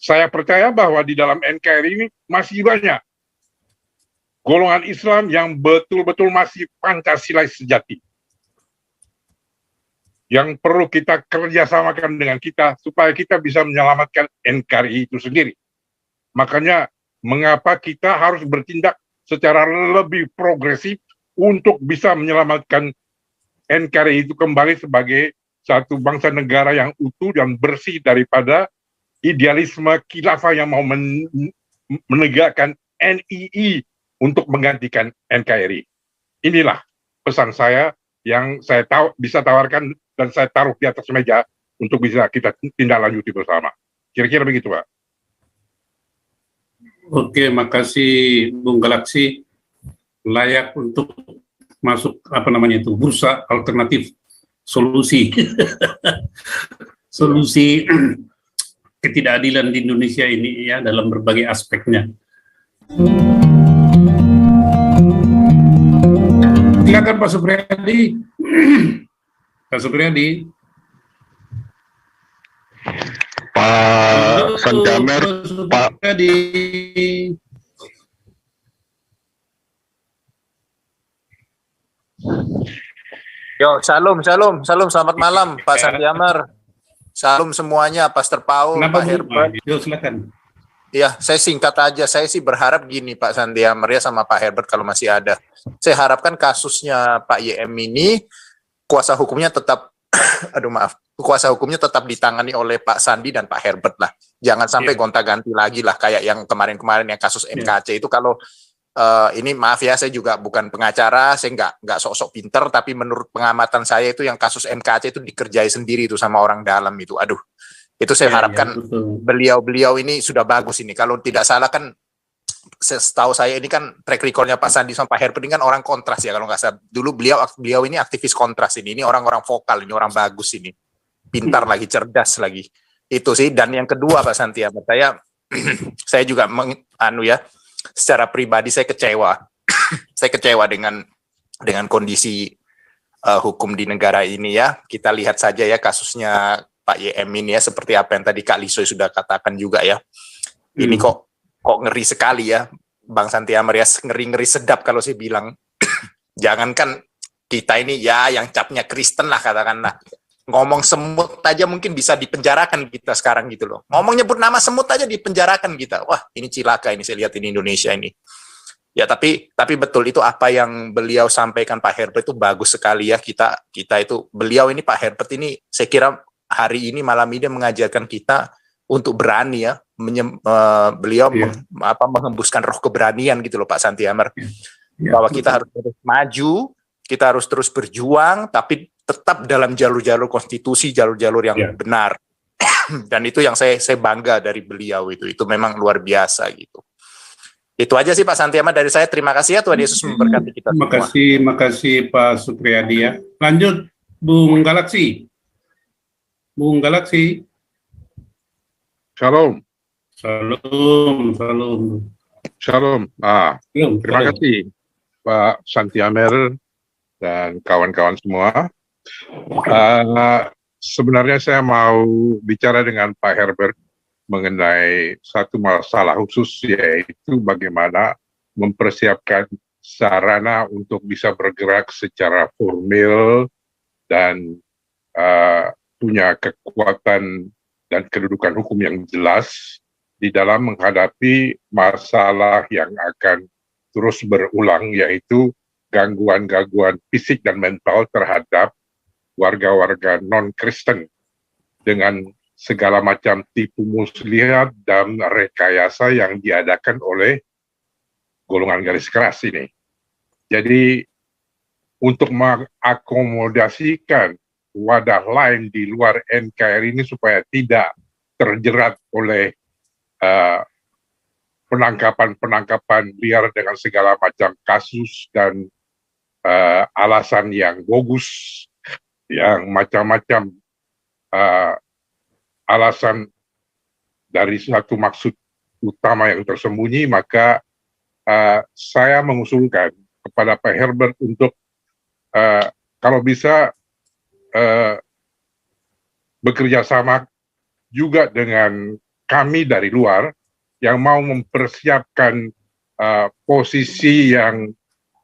saya percaya bahwa di dalam NKRI ini masih banyak golongan Islam yang betul-betul masih Pancasilais sejati. Yang perlu kita kerjasamakan dengan kita supaya kita bisa menyelamatkan NKRI itu sendiri. Makanya mengapa kita harus bertindak secara lebih progresif untuk bisa menyelamatkan NKRI itu kembali sebagai satu bangsa negara yang utuh dan bersih daripada idealisme khilafah yang mau menegakkan NII untuk menggantikan NKRI. Inilah pesan saya yang saya bisa tawarkan dan saya taruh di atas meja untuk bisa kita tindak lanjuti bersama. Kira-kira begitu, Pak. Oke, makasih Bung Galaksi. Layak untuk masuk bursa alternatif solusi solusi ketidakadilan di Indonesia ini ya dalam berbagai aspeknya. Silakan Pak Supriyadi. Pak Supriyadi. Pak Santiamer, Pak Supriyadi. Yo, shalom, selamat malam Pak Santiamer. Shalom semuanya, Pastor Paul, Kenapa, Pak Herbert. Yo, silakan. Iya, saya singkat aja. Saya sih berharap gini Pak Santiamer ya sama Pak Herbert kalau masih ada. Saya harapkan kasusnya Pak YM ini kuasa hukumnya tetap kuasa hukumnya tetap ditangani oleh Pak Sandi dan Pak Herbert lah. Jangan sampai gonta-ganti lagi lah kayak yang kemarin-kemarin yang kasus MKC itu. Kalau ini maaf ya, saya juga bukan pengacara, saya nggak sok-sok pinter, tapi menurut pengamatan saya itu yang kasus MKC itu dikerjai sendiri itu sama orang dalam itu. Aduh, itu saya harapkan beliau ini sudah bagus ini. Kalau tidak salah kan, setahu saya ini kan track recordnya Pak Sandi sama Pak Herbert ini kan orang kontras ya kalau nggak salah. Dulu beliau ini aktivis kontras ini orang-orang vokal, ini orang bagus ini, pintar lagi, cerdas lagi. Itu sih. Dan yang kedua Pak Santiago, saya juga secara pribadi saya kecewa. Saya kecewa dengan kondisi hukum di negara ini ya. Kita lihat saja ya kasusnya Pak YM ini ya, seperti apa yang tadi Kak Lisoy sudah katakan juga ya. Ini kok ngeri sekali ya Bang Santiamer ya, ngeri-ngeri sedap kalau saya bilang. Jangankan kita ini ya yang capnya Kristen lah katakanlah. Ngomong semut aja mungkin bisa dipenjarakan kita sekarang gitu loh. Ngomong nyebut nama semut aja dipenjarakan kita. Wah, ini cilaka ini saya lihat ini Indonesia ini. Ya tapi betul itu apa yang beliau sampaikan Pak Herbert itu bagus sekali ya. Kita itu beliau ini Pak Herbert ini saya kira hari ini malam ini mengajarkan kita untuk berani ya. Beliau menghembuskan roh keberanian gitu loh Pak Santiamer. Bahwa kita harus terus maju, kita harus terus berjuang, tapi tetap dalam jalur-jalur konstitusi, jalur-jalur yang benar. Dan itu yang saya bangga dari beliau itu memang luar biasa gitu. Itu aja sih Pak Santiaman dari saya. Terima kasih ya, Tuhan Yesus memberkati kita semua. Makasih Pak Supriyadi ya. Lanjut Bung Galaksi. Bung Galaksi. Shalom. Shalom. Terima kasih Pak Santiamer dan kawan-kawan semua. Sebenarnya saya mau bicara dengan Pak Herbert mengenai satu masalah khusus, yaitu bagaimana mempersiapkan sarana untuk bisa bergerak secara formil dan punya kekuatan dan kedudukan hukum yang jelas di dalam menghadapi masalah yang akan terus berulang, yaitu gangguan-gangguan fisik dan mental terhadap warga-warga non-Kristen dengan segala macam tipu muslihat dan rekayasa yang diadakan oleh golongan garis keras ini. Jadi untuk mengakomodasikan wadah lain di luar NKRI ini supaya tidak terjerat oleh penangkapan liar dengan segala macam kasus dan alasan yang bogus, yang macam-macam alasan dari satu maksud utama yang tersembunyi, maka saya mengusulkan kepada Pak Herbert untuk kalau bisa bekerja sama juga dengan kami dari luar yang mau mempersiapkan posisi yang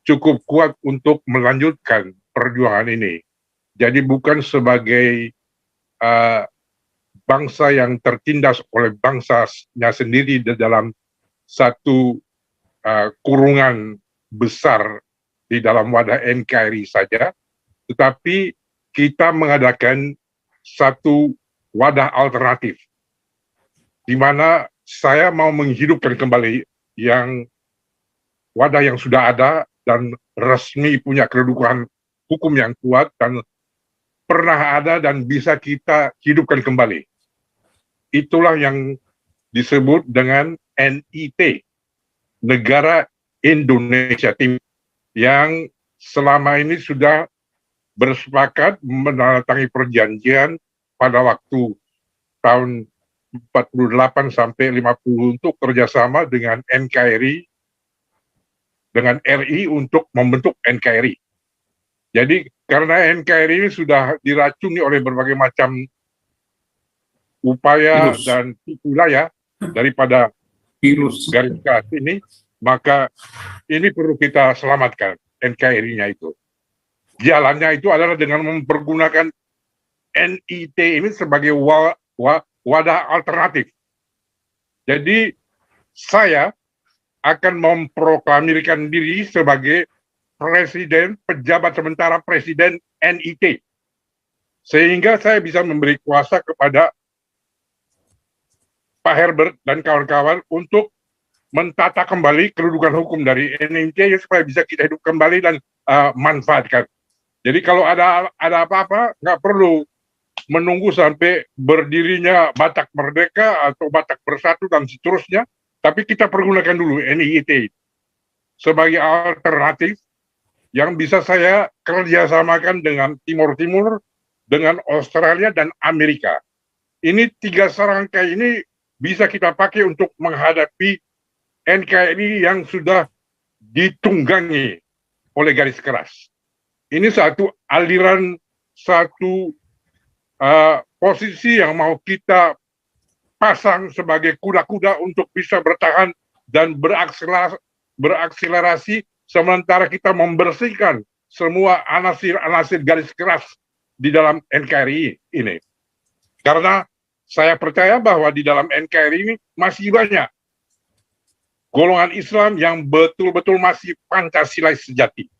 cukup kuat untuk melanjutkan perjuangan ini. Jadi bukan sebagai bangsa yang tertindas oleh bangsanya sendiri di dalam satu kurungan besar di dalam wadah NKRI saja, tetapi kita mengadakan satu wadah alternatif, di mana saya mau menghidupkan kembali wadah yang sudah ada dan resmi punya kedudukan hukum yang kuat dan pernah ada dan bisa kita hidupkan kembali. Itulah yang disebut dengan NIT, Negara Indonesia Timur, yang selama ini sudah bersepakat menandatangani perjanjian pada waktu tahun 48 sampai 50 untuk kerjasama dengan NKRI, dengan RI untuk membentuk NKRI. Jadi karena NKRI ini sudah diracuni oleh berbagai macam upaya dan tipu daya daripada virus garis keras ini, maka ini perlu kita selamatkan NKRI-nya itu. Jalannya itu adalah dengan mempergunakan NIT ini sebagai wadah alternatif. Jadi saya akan memproklamirkan diri sebagai pejabat sementara presiden NIT, sehingga saya bisa memberi kuasa kepada Pak Herbert dan kawan-kawan untuk mentata kembali kedudukan hukum dari NIT supaya bisa kita hidup kembali dan manfaatkan. Jadi kalau ada apa-apa, nggak perlu menunggu sampai berdirinya Batak Merdeka atau Batak Bersatu dan seterusnya, tapi kita pergunakan dulu NIT sebagai alternatif yang bisa saya kerjasamakan dengan Timur Timur, dengan Australia dan Amerika. Ini 3 serangkai ini bisa kita pakai untuk menghadapi NKRI yang sudah ditunggangi oleh garis keras. Ini satu aliran, satu posisi yang mau kita pasang sebagai kuda-kuda untuk bisa bertahan dan berakselerasi sementara kita membersihkan semua anasir-anasir garis keras di dalam NKRI ini. Karena saya percaya bahwa di dalam NKRI ini masih banyak golongan Islam yang betul-betul masih Pancasilais sejati,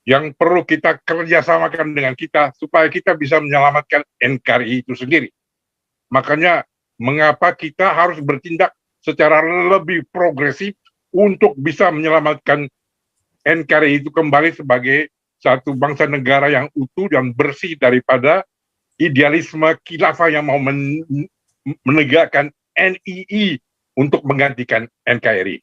yang perlu kita kerjasamakan dengan kita supaya kita bisa menyelamatkan NKRI itu sendiri. Makanya mengapa kita harus bertindak secara lebih progresif untuk bisa menyelamatkan NKRI itu kembali sebagai satu bangsa negara yang utuh dan bersih daripada idealisme khilafah yang mau menegakkan NII untuk menggantikan NKRI.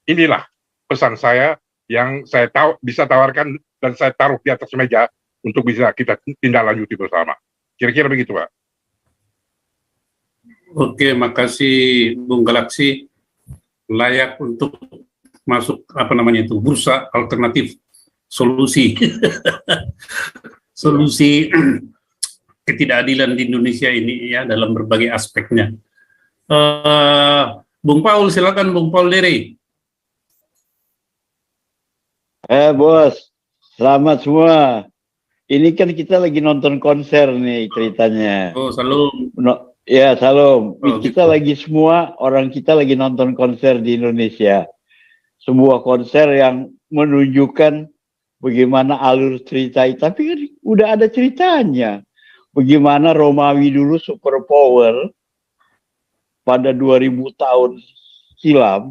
Inilah pesan saya yang saya bisa tawarkan dan saya taruh di atas meja untuk bisa kita tindak lanjuti bersama. Kira-kira begitu, Pak. Oke, makasih Bung Galaksi. Layak untuk masuk bursa alternatif solusi solusi ketidakadilan di Indonesia ini ya dalam berbagai aspeknya. Bung Paul, silakan Bung Paul Dere. Bos, selamat semua. Ini kan kita lagi nonton konser nih ceritanya. Oh, salam. Ya, salam. Oh, kita gitu. lagi orang kita lagi nonton konser di Indonesia. Sebuah konser yang menunjukkan bagaimana alur cerita. Tapi kan udah ada ceritanya. Bagaimana Romawi dulu superpower pada 2000 tahun silam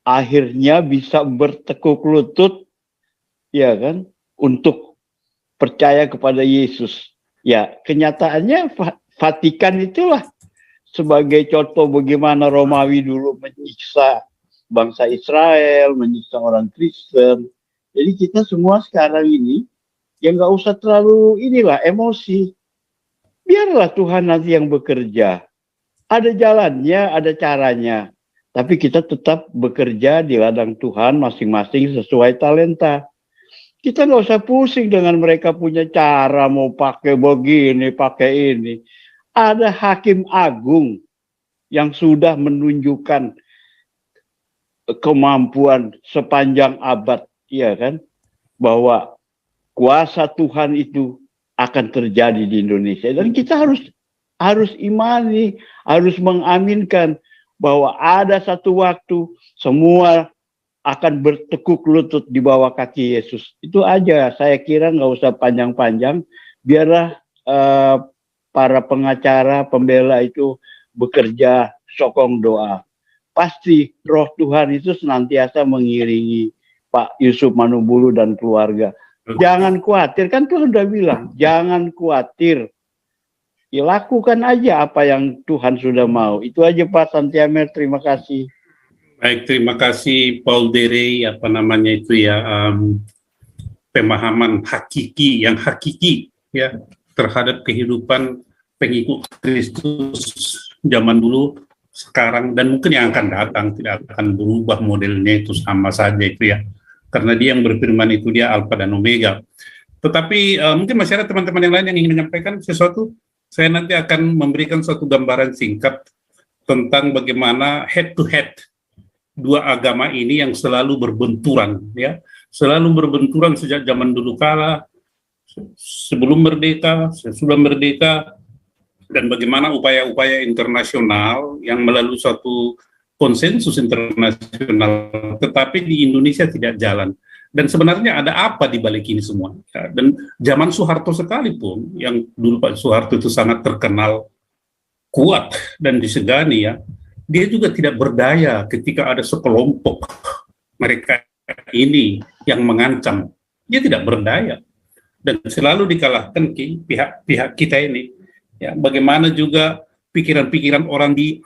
akhirnya bisa bertekuk lutut, ya kan, untuk percaya kepada Yesus. Ya, kenyataannya Vatikan itulah sebagai contoh bagaimana Romawi dulu menyiksa bangsa Israel, menyiksa orang Kristen. Jadi kita semua sekarang ini ya nggak usah terlalu emosi. Biarlah Tuhan nanti yang bekerja. Ada jalannya, ada caranya. Tapi kita tetap bekerja di ladang Tuhan masing-masing sesuai talenta. Kita nggak usah pusing dengan mereka punya cara mau pakai begini, pakai ini. ada hakim agung yang sudah menunjukkan kemampuan sepanjang abad, ya kan, bahwa kuasa Tuhan itu akan terjadi di Indonesia, dan kita harus imani, harus mengaminkan bahwa ada satu waktu semua akan bertekuk lutut di bawah kaki Yesus. Itu aja, saya kira nggak usah panjang-panjang, biarlah para pengacara, pembela itu bekerja sokong doa. Pasti roh Tuhan itu senantiasa mengiringi Pak Yusuf Manubulu dan keluarga. Jangan khawatir, kan Tuhan sudah bilang, jangan khawatir. Ya, lakukan aja apa yang Tuhan sudah mau. Itu aja Pak Santiamer, terima kasih. Baik, terima kasih Paul Dere, pemahaman hakiki ya terhadap kehidupan pengikut Kristus zaman dulu, sekarang, dan mungkin yang akan datang. Tidak akan berubah modelnya, itu sama saja itu ya, karena dia yang berfirman itu, dia Alfa dan Omega. Tetapi mungkin masih ada teman-teman yang lain yang ingin menyampaikan sesuatu. Saya nanti akan memberikan suatu gambaran singkat tentang bagaimana head to head dua agama ini yang selalu berbenturan, ya, selalu berbenturan sejak zaman dulu kala, sebelum merdeka, sesudah merdeka, dan bagaimana upaya-upaya internasional yang melalui suatu konsensus internasional, tetapi di Indonesia tidak jalan. Dan sebenarnya ada apa di balik ini semua? Ya, dan zaman Soeharto sekalipun, yang dulu Pak Soeharto itu sangat terkenal kuat dan disegani, ya, dia juga tidak berdaya ketika ada sekelompok mereka ini yang mengancam. Dia tidak berdaya dan selalu dikalahkan pihak kita ini. Ya, bagaimana juga pikiran-pikiran orang di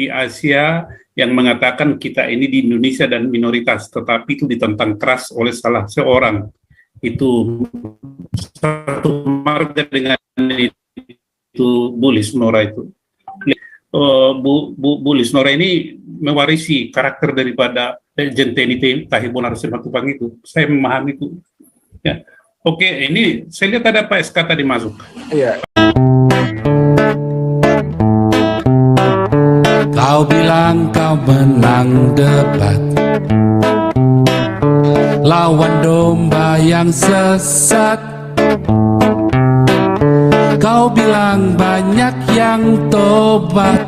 Asia yang mengatakan kita ini di Indonesia dan minoritas, tetapi itu ditentang keras oleh salah seorang. Itu satu marga dengan itu Bu Lisnora itu. Bu Lisnora ini mewarisi karakter daripada Genteni Tahibonar Simatupang itu. Saya memahami itu. Ya. Oke, ini saya lihat ada Pak SK tadi masuk. Iya. Kau bilang kau menang debat, lawan domba yang sesat. Kau bilang banyak yang tobat,